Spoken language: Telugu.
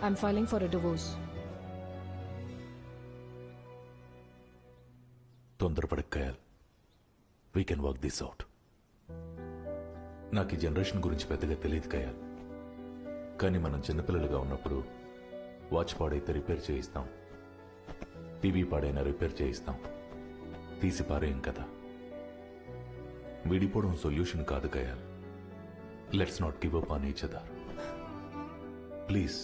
I'm filing for a divorce. తొందరపడక Kayal, we can work this out. నాకు ఈ జనరేషన్ గురించి పెద్దగా తెలియదు కయాల్, కానీ మనం చిన్నపిల్లలుగా ఉన్నప్పుడు వాచ్ పాడైతే రిపేర్ చేయిస్తాం, టీవీ పాడైనా రిపేర్ చేయిస్తాం, తీసి పారేయం కదా. విడిపోవడం సొల్యూషన్ కాదు Kayal. Let's not give up on each other please.